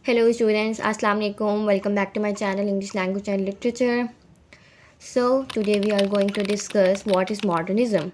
Hello students, Assalamu alaikum. Welcome back to my channel English Language and Literature. So today we are going to discuss what is modernism.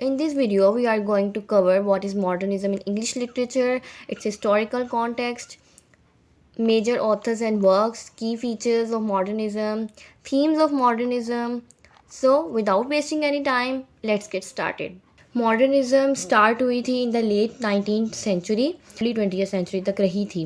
In this video we are going to cover what is modernism in English literature, its historical context, major authors and works, key features of modernism, themes of modernism. So without wasting any time, let's get started. Modernism start हुई थी in the late 19th century, early 20th century तक रही थी।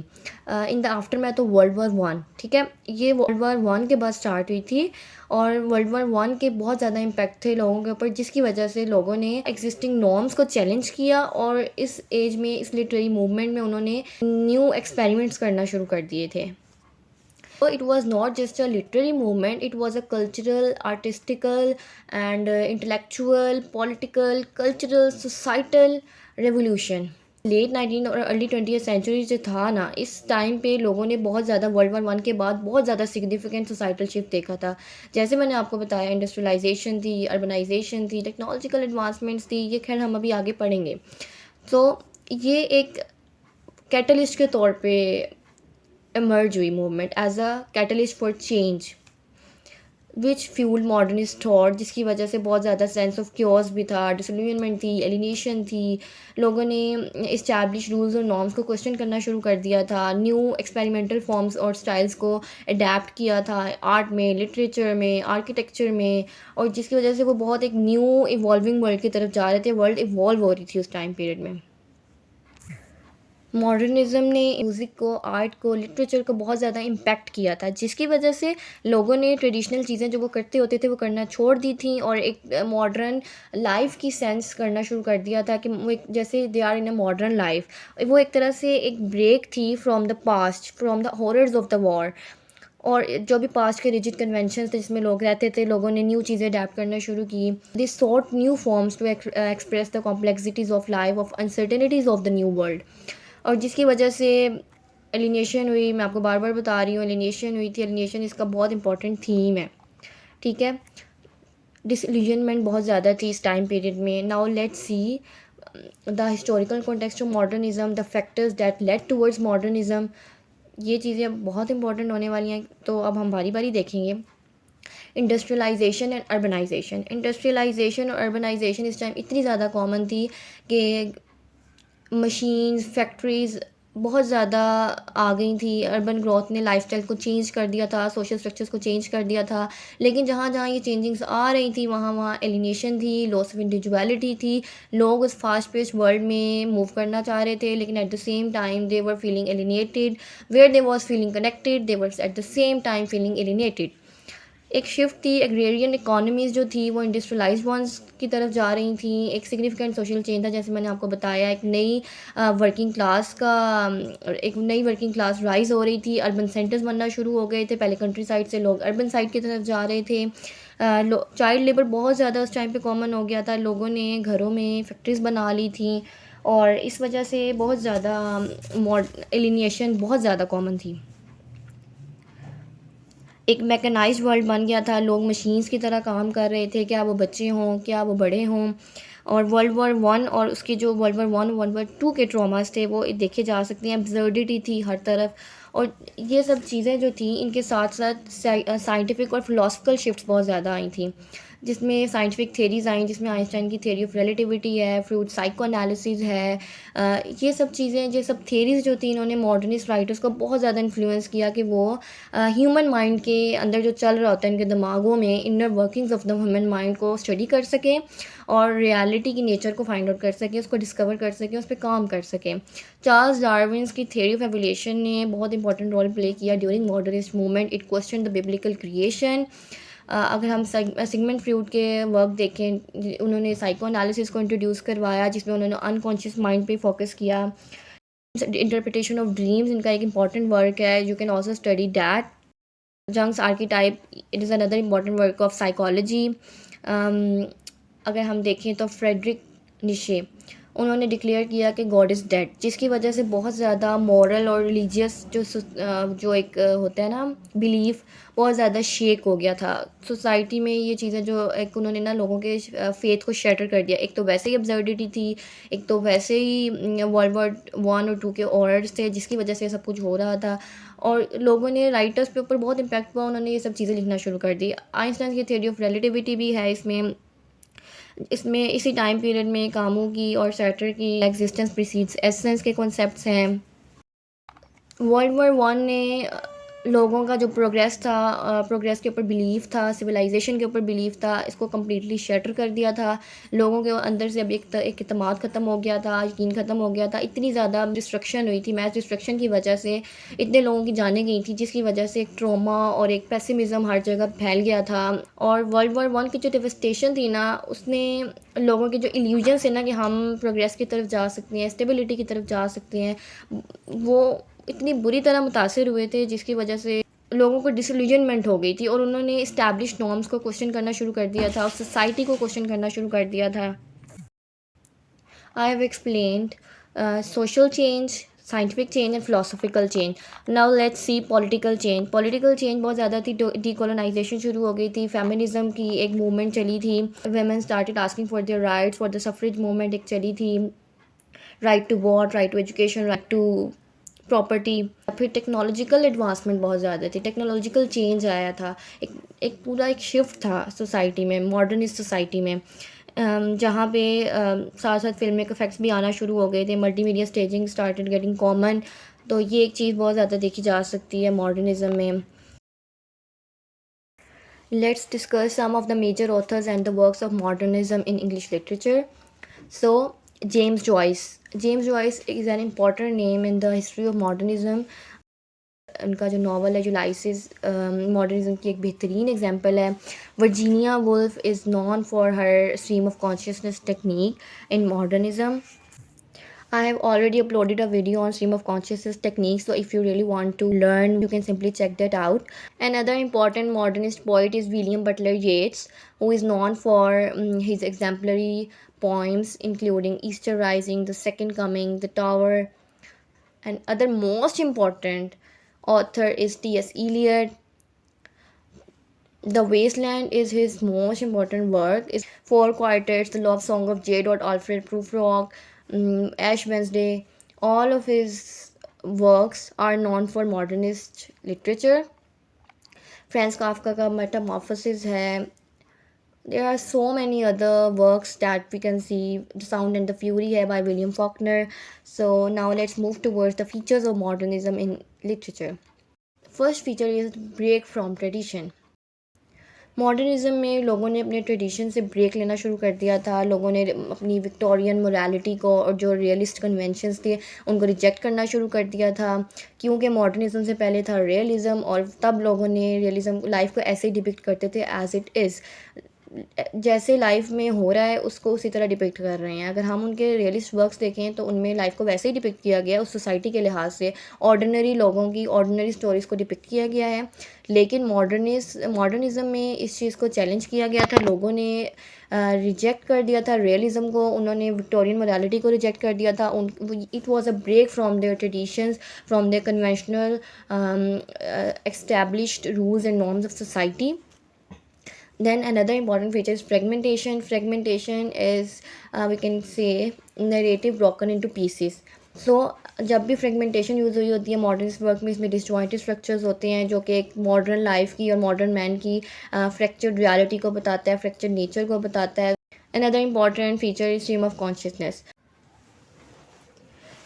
In the aftermath of world war one. ठीक है, ये world war one के बाद स्टार्ट हुई थी और वर्ल्ड वार वन के बहुत ज़्यादा इम्पैक्ट थे लोगों के ऊपर, जिसकी वजह से लोगों ने एग्जिस्टिंग नॉर्म्स को चैलेंज किया और इस एज में, इस लिटरेरी मूवमेंट में उन्होंने न्यू एक्सपेरिमेंट्स करना शुरू कर दिए थे। So it was not just a literary movement, it was a cultural, artistical and intellectual, political, cultural, societal revolution. Late 19 और अर्ली 20th सेंचुरी जो था ना, इस टाइम पे लोगों ने बहुत ज़्यादा वर्ल्ड वार वन के बाद बहुत ज़्यादा सिग्निफिकेंट सोसाइटल शिफ्ट देखा था। जैसे मैंने आपको बताया, इंडस्ट्रियलाइजेशन थी, अर्बनाइजेशन थी, टेक्नोलॉजिकल एडवांसमेंट्स थी, ये खैर हम अभी आगे पढ़ेंगे। तो ये एक कैटलिस्ट के तौर पे emerge हुई movement as a catalyst for change which fuel modernist thought, जिसकी वजह से बहुत ज़्यादा सेंस ऑफ क्योस भी था, डिसल्यूजनमेंट थी, एलिनेशन थी। लोगों ने इस्टेब्लिश रूल्स और नॉर्म्स को क्वेश्चन करना शुरू कर दिया था, न्यू एक्सपेरिमेंटल फॉर्म्स और स्टाइल्स को अडेप्ट किया था आर्ट में, लिटरेचर में, आर्किटेक्चर में, और जिसकी वजह से वो बहुत एक न्यू इवॉल्विंग वर्ल्ड की तरफ जा रहे थे। वर्ल्ड इवॉल्व हो रही थी उस टाइम पीरियड में। मॉडर्निज़म ने म्यूज़िक को, आर्ट को, लिटरेचर को बहुत ज़्यादा इम्पैक्ट किया था, जिसकी वजह से लोगों ने ट्रेडिशनल चीज़ें जो वो करते होते थे वो करना छोड़ दी थी और एक मॉडर्न लाइफ की सेंस करना शुरू कर दिया था कि वो एक जैसे they are in a modern life. वो एक तरह से एक ब्रेक थी from the past, from the horrors of the war. और जो भी पास्ट के रिजिड कन्वेंशन थे जिसमें लोग रहते थे, लोगों ने न्यू चीज़ें अडेप्ट करना शुरू की। This sought new forms to express the complexities of life, of uncertainties of the new world. और जिसकी वजह से एलिनेशन हुई। मैं आपको बार बार बता रही हूँ, एलिनेशन हुई थी। एलिनेशन इसका बहुत इंपॉर्टेंट थीम है। ठीक है, डिसइल्यूजनमेंट बहुत ज़्यादा थी इस टाइम पीरियड में। Now let's see the historical context of modernism, the factors that led towards modernism. ये चीज़ें बहुत इंपॉर्टेंट होने वाली हैं, तो अब हम बारी बारी देखेंगे। Industrialisation and urbanisation. इंडस्ट्रियलाइजेशन और अर्बनाइजेशन इस टाइम इतनी ज़्यादा कॉमन थी कि मशीन्स, फैक्ट्रीज़ बहुत ज़्यादा आ गई थी। अर्बन ग्रोथ ने लाइफस्टाइल को चेंज कर दिया था, सोशल स्ट्रक्चर्स को चेंज कर दिया था। लेकिन जहाँ जहाँ ये चेंजिंग्स आ रही थी, वहाँ वहाँ एलिनेशन थी, लॉस ऑफ इंडिविजुअलिटी थी। लोग उस फास्ट पेस्ड वर्ल्ड में मूव करना चाह रहे थे, लेकिन at the same time they were feeling alienated. Where they was feeling connected, they were at the same time feeling alienated. एक शिफ्ट थी, एग्रेरियन इकोनॉमीज़ जो थी वो इंडस्ट्रियलाइज वंस की तरफ जा रही थी। एक सिग्निफिकेंट सोशल चेंज था, जैसे मैंने आपको बताया। एक नई वर्किंग क्लास का एक नई वर्किंग क्लास राइज हो रही थी। अर्बन सेंटर्स बनना शुरू हो गए थे। पहले कंट्री साइड से लोग अर्बन साइड की तरफ जा रहे थे। चाइल्ड लेबर बहुत ज़्यादा उस टाइम पे कॉमन हो गया था। लोगों ने घरों में फैक्ट्रीज़ बना ली थी और इस वजह से बहुत ज़्यादा एलिनेशन बहुत ज़्यादा कॉमन थी। एक मैकेनाइज्ड वर्ल्ड बन गया था। लोग मशीन्स की तरह काम कर रहे थे, क्या वो बच्चे हों, क्या वो बड़े हों। और वर्ल्ड वार वन और उसके जो world war one, world war two के ट्रॉमास थे वो देखे जा सकते हैं। एब्सर्डिटी थी हर तरफ। और ये सब चीज़ें जो थी, इनके साथ साथ साइंटिफिक और फिलोसफिकल शिफ्ट्स बहुत ज़्यादा आई थी, जिसमें साइंटिफिक थेरीज़ आई, जिसमें आइंस्टाइन की थ्योरी ऑफ रिलेटिविटी है, फ्रूड साइको एनालिसिस है। ये सब चीज़ें, ये सब थेरीज़ जो थी, इन्होंने मॉडर्निस्ट राइटर्स को बहुत ज़्यादा इन्फ्लुएंस किया कि वो ह्यूमन माइंड के अंदर जो चल रहा होता है, इनके दिमागों में inner workings of the human mind को स्टडी कर सकें और रियलिटी की नेचर को फाइंड आउट कर सकें, उसको डिस्कवर कर सकें, उस पर काम कर सकें। चार्ल्स डार्विन्स की थ्योरी ऑफ एवोल्यूशन ने बहुत इंपॉर्टेंट रोल प्ले किया during modernist movement. It question the biblical creation. अगर हम सिगमंड फ्रॉइड के वर्क देखें, उन्होंने साइको एनालिसिस को इंट्रोड्यूस करवाया, जिसमें उन्होंने अनकॉन्शियस माइंड पे फोकस किया। इंटरप्रिटेशन ऑफ ड्रीम्स इनका एक इंपॉर्टेंट वर्क है। You can also study that. Jung's archetype, it is another important work of psychology. अगर हम देखें तो फ्रेडरिक निशे, उन्होंने डिक्लेयर किया कि गॉड इज़ डेड, जिसकी वजह से बहुत ज़्यादा मॉरल और रिलीजियस जो एक होता है ना बिलीफ, बहुत ज़्यादा शेक हो गया था सोसाइटी में। ये चीज़ें जो एक उन्होंने ना लोगों के फेथ को शैटर कर दिया। एक तो वैसे ही अब्सर्डिटी थी, एक तो वैसे ही वर्ल्ड वॉर 1 और 2 के ऑर्डर्स थे जिसकी वजह से सब कुछ हो रहा था, और लोगों ने राइटर्स पे ऊपर बहुत इम्पैक्ट हुआ, उन्होंने ये सब चीज़ें लिखना शुरू कर दी। आइंस्टाइन की थ्योरी ऑफ रिलेटिविटी भी है इसमें। इसी टाइम पीरियड में कामू की और सैटर की एग्जिस्टेंस प्रीसीड्स एसेंस के कॉन्सेप्ट्स हैं। वर्ल्ड वॉर 1 ने लोगों का जो प्रोग्रेस था, प्रोग्रेस के ऊपर बिलीफ था, सिविलाइजेशन के ऊपर बिलीफ था, इसको कम्प्लीटली शटर कर दिया था। लोगों के अंदर से अब एक इत्मीनान ख़त्म हो गया था, यकीन ख़त्म हो गया था। इतनी ज़्यादा डिस्ट्रक्शन हुई थी, मैस डिस्ट्रक्शन की वजह से इतने लोगों की जानें गई थी, जिसकी वजह से एक ट्रॉमा और एक पेसिमिज़म हर जगह फैल गया था। और वर्ल्ड वॉर 1 की जो डेवस्टेशन थी ना, उसने लोगों के जो इल्यूजन्स है ना कि हम प्रोग्रेस की तरफ जा सकते हैं, स्टेबिलिटी की तरफ जा सकते हैं, वो इतनी बुरी तरह मुतासिर हुए थे, जिसकी वजह से लोगों को डिसइल्यूजनमेंट हो गई थी और उन्होंने इस्टेब्लिश नॉर्म्स को क्वेश्चन करना शुरू कर दिया था और सोसाइटी को क्वेश्चन करना शुरू कर दिया था। I have explained social change, scientific change and philosophical change. Now let's C political change. Political change बहुत ज़्यादा थी, डीकोलोनाइजेशन शुरू हो गई थी, फेमिनिज्म की एक मूवमेंट चली थी, women started asking for their rights, for the suffrage movement एक चली थी, right to vote, right to education, right to property. फिर टेक्नोलॉजिकल एडवांसमेंट बहुत ज़्यादा थी, टेक्नोलॉजिकल चेंज आया था, एक पूरा एक शिफ्ट था सोसाइटी में, मॉडर्निस्ट सोसाइटी में, जहाँ पे साथ साथ फिल्मिक इफेक्ट्स भी आना शुरू हो गए थे, multimedia staging started getting common. तो ये एक चीज़ बहुत ज़्यादा देखी जा सकती है मॉडर्निज्म में। Let's discuss some of the major authors and the works of modernism in English literature. So, James Joyce. James Joyce is an important name in the history of modernism. उनका जो नावल है यूलाइसिस modernism की एक बेहतरीन example है। Virginia Woolf is non for her stream of consciousness technique in modernism. I have already uploaded a video on stream of consciousness techniques, so if you really want to learn, you can simply check that out. Another important modernist poet is William Butler Yeats, who is known for his exemplary poems including Easter Rising, The Second Coming, The Tower. And other most important author is T.S. Eliot. The Wasteland is his most important work. Is Four Quartets, The Love Song of J. Alfred Prufrock, Ash Wednesday. All of his works are known for modernist literature. Franz Kafka का Metamorphosis है. There are so many other works that we can see. The Sound and the Fury है by William Faulkner. So now let's move towards the features of modernism in literature. First feature is break from tradition. Modernism में लोगों ने अपने tradition से break लेना शुरू कर दिया था। लोगों ने अपनी विक्टोरियन मोरालिटी को और जो रियलिस्ट कन्वेंशंस थे उनको रिजेक्ट करना शुरू कर दिया था, क्योंकि मॉडर्निज़म से पहले था रियलिज़म, और तब लोगों ने रियलिज़म लाइफ को ऐसे ही डिपिक्ट करते थे एज इट इज़, जैसे लाइफ में हो रहा है उसको उसी तरह डिपिक्ट कर रहे हैं। अगर हम उनके रियलिस्ट वर्क्स देखें तो उनमें लाइफ को वैसे ही डिपिक्ट किया गया है, उस सोसाइटी के लिहाज से ऑर्डिनरी लोगों की ऑर्डिनरी स्टोरीज़ को डिपिक्ट किया गया है। लेकिन मॉडर्निज़म में इस चीज़ को चैलेंज किया गया था, लोगों ने रिजेक्ट कर दिया था रियलिज़म को, उन्होंने विक्टोरियन मोरालिटी को रिजेक्ट कर दिया था। It was a break from their traditions, from their conventional established rules and norms of society. Then another important feature is fragmentation. Fragmentation is we can say narrative broken into pieces. So जब भी fragmentation use हुई होती है modernist work में, इसमें disjointed structures होते हैं जो कि एक मॉडर्न लाइफ की और मॉडर्न मैन की फ्रैक्चर्ड रियलिटी को बताता है, फ्रैक्चर्ड नेचर को बताता है. Another important feature is stream of consciousness.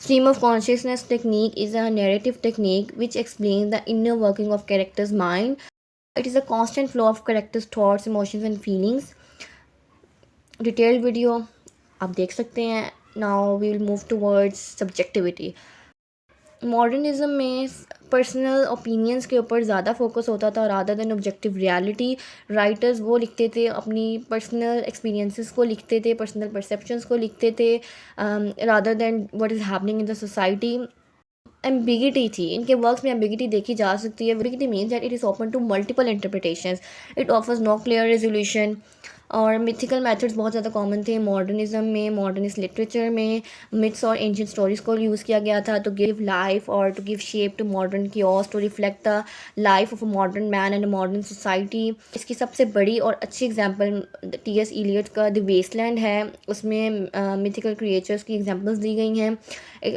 Stream of consciousness technique is a narrative technique which explains the inner working of character's mind. It is a constant flow of characters' thoughts, emotions and feelings. Detailed video आप देख सकते हैं. Now we will move towards subjectivity. Modernism में personal opinions के ऊपर ज़्यादा focus होता था rather than objective reality. Writers वो लिखते थे, अपनी पर्सनल एक्सपीरियंसेस को लिखते थे, पर्सनल परसेप्शंस को लिखते थे rather than what is happening in the society. Ambiguity थी इनके वर्क्स में, एम्बिगिटी देखी जा सकती है. Ambiguity means that it is open to multiple interpretations. It offers no clear resolution. और मिथिकल मेथड्स बहुत ज़्यादा कॉमन थे मॉडर्निज्म में, मॉडर्निस्ट लिटरेचर में। मिथ्स और एंशिएंट स्टोरीज़ को यूज़ किया गया था टू गिव लाइफ और to give shape to modern chaos, to reflect the life of a modern man and a modern society. इसकी सबसे बड़ी और अच्छी एग्जांपल टी.एस. इलियट का द वेस्टलैंड है। उसमें मिथिकल क्रिएचर्स की एग्जांपल्स दी गई हैं।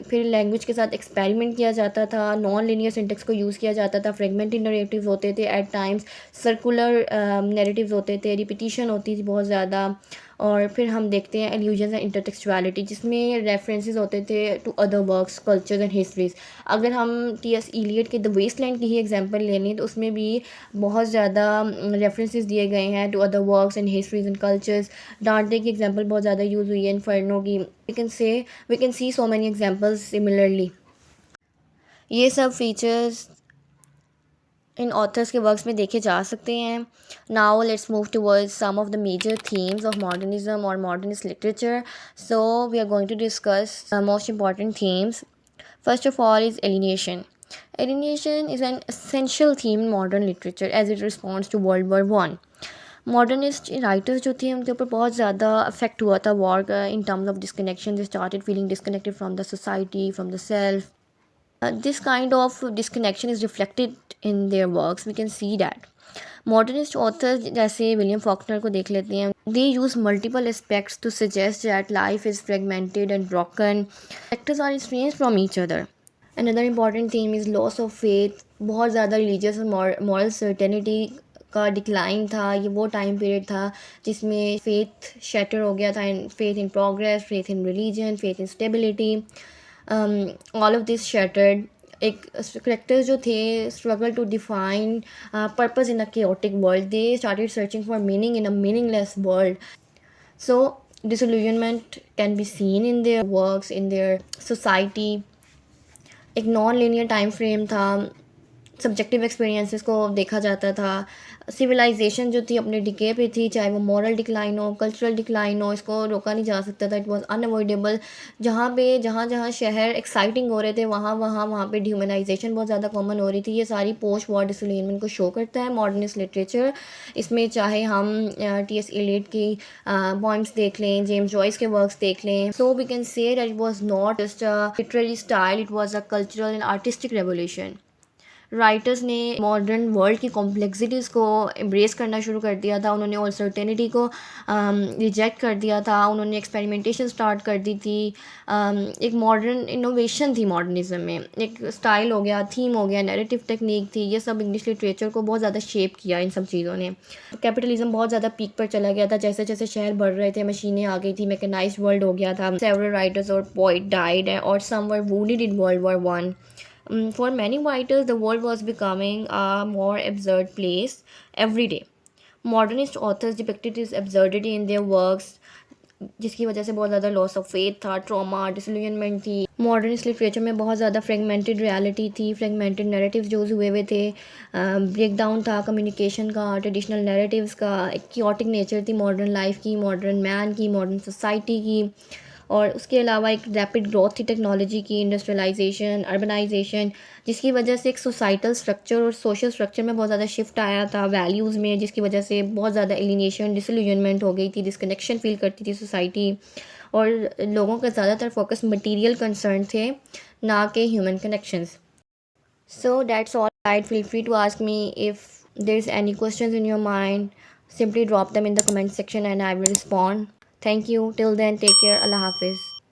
फिर लैंग्वेज के साथ एक्सपेरिमेंट किया जाता था, नॉन लीनियर सिंटेक्स को यूज़ किया जाता था, फ्रेगमेंटेड नरेटिव्स होते थे, एट टाइम्स सर्कुलर नरेटिव्स होते थे, रिपीटिशन होती थी बहुत ज़्यादा। और फिर हम देखते हैं एल्यूजन्स एंड इंटरटेक्चुअलिटी, जिसमें रेफरेंसेस होते थे to other works, cultures and histories. अगर हम टी.एस. इलियट के द वेस्टलैंड की ही एग्जांपल ले लें तो उसमें भी बहुत ज़्यादा रेफरेंसेस दिए गए हैं to other works and histories and cultures. Dante की एग्जांपल बहुत ज़्यादा यूज़ हुई है, इन्फर्नो की। We can see so many examples similarly. ये सब फीचर्स इन ऑथर्स के वर्क्स में देखे जा सकते हैं। Now let's move towards some of the major themes of modernism और modernist literature. So we are going to discuss most important themes. First of all is alienation. Alienation is an essential theme in modern literature as it responds to World War One. Modernist writers जो थे उनके ऊपर बहुत ज़्यादा affect हुआ था war का in terms of disconnection. They started feeling disconnected from the society, from the self. This kind of disconnection is reflected in their works. We can see that. Modernist authors जैसे William Faulkner को देख लेते हैं. They use multiple aspects to suggest that life is fragmented and broken. Characters are estranged from each other. Another important theme is loss of faith. बहुत ज़्यादा religious और moral certainty का decline था. ये वो टाइम पीरियड था जिसमें faith shatter हो गया था. Faith in progress, faith in religion, faith in stability, all of this shattered. एक करेक्टर्स जो थे struggle to define purpose in a chaotic world. They started searching for meaning in a meaningless world. So disillusionment can be seen in their works, in their society. एक non linear time frame था. Subjective experiences को देखा जाता था. Civilisation जो थी अपने decay पे थी, चाहे वो मॉरल डिक्लाइन हो, कल्चरल डिक्लाइन हो, इसको रोका नहीं जा सकता था. It was unavoidable. जहाँ जहाँ शहर एक्साइटिंग हो रहे थे वहाँ पे ह्यूमनाइजेशन बहुत ज़्यादा कॉमन हो रही थी. ये सारी पोस्ट वॉर डिसोलियनमेंट को शो करता है मॉडर्निस्ट लिटरेचर. इसमें चाहे हम टी.एस. इलियट की पोइम्स देख लें, जेम्स जॉयस के वर्क्स देख लें. So we can say that it was not just a literary style, it was a cultural and artistic revolution. Writers ने मॉडर्न वर्ल्ड की कॉम्प्लेक्सिटीज़ को एम्ब्रेस करना शुरू कर दिया था. उन्होंने अनसर्टेनिटी को रिजेक्ट कर दिया था. उन्होंने एक्सपेरिमेंटेशन स्टार्ट कर दी थी. एक मॉडर्न इनोवेशन थी मॉडर्निज्म में. एक स्टाइल हो गया, थीम हो गया, नैरेटिव टेक्निक थी. ये सब इंग्लिश लिटरेचर को बहुत ज़्यादा शेप किया इन सब चीज़ों ने. कैपिटलिज्म बहुत ज़्यादा पीक पर चला गया था. जैसे जैसे शहर बढ़ रहे थे, मशीनें आ गई थी, मैकेनाइज्ड वर्ल्ड हो गया था. सेवरल राइटर्स और पोइट डाइड और some were wounded in world war one. For many writers, the world was becoming a more absurd place every day. Modernist authors depicted this absurdity in their works, जिसकी वजह से बहुत ज़्यादा loss of faith था, trauma, disillusionment थी. Modernist literature में बहुत ज़्यादा फ्रेगमेंटेड रियलिटी थी, फ्रेगमेंटेड नैरेटिव्स जो हुए थे. ब्रेक डाउन था कम्युनिकेशन का, ट्रेडिशनल नैरेटिव्स का. एक क्योटिक नेचर थी मॉडर्न लाइफ की, मॉडर्न मैन की, मॉडर्न सोसाइटी की. और उसके अलावा एक रैपिड ग्रोथ थी टेक्नोलॉजी की, इंडस्ट्रियलाइजेशन, अर्बनाइजेशन, जिसकी वजह से एक सोसाइटल स्ट्रक्चर और सोशल स्ट्रक्चर में बहुत ज़्यादा शिफ्ट आया था वैल्यूज़ में, जिसकी वजह से बहुत ज़्यादा एलिनेशन, डिसइल्यूजनमेंट हो गई थी, डिस्कनेक्शन फील करती थी सोसाइटी. और लोगों का ज़्यादातर फोकस मटीरियल कंसर्न थे, ना कि human connections. So that's all. Right, feel free to ask me if there is any questions in your mind. Simply drop them in the comment section and I will respond. Thank you. Till then, take care. Allah Hafiz.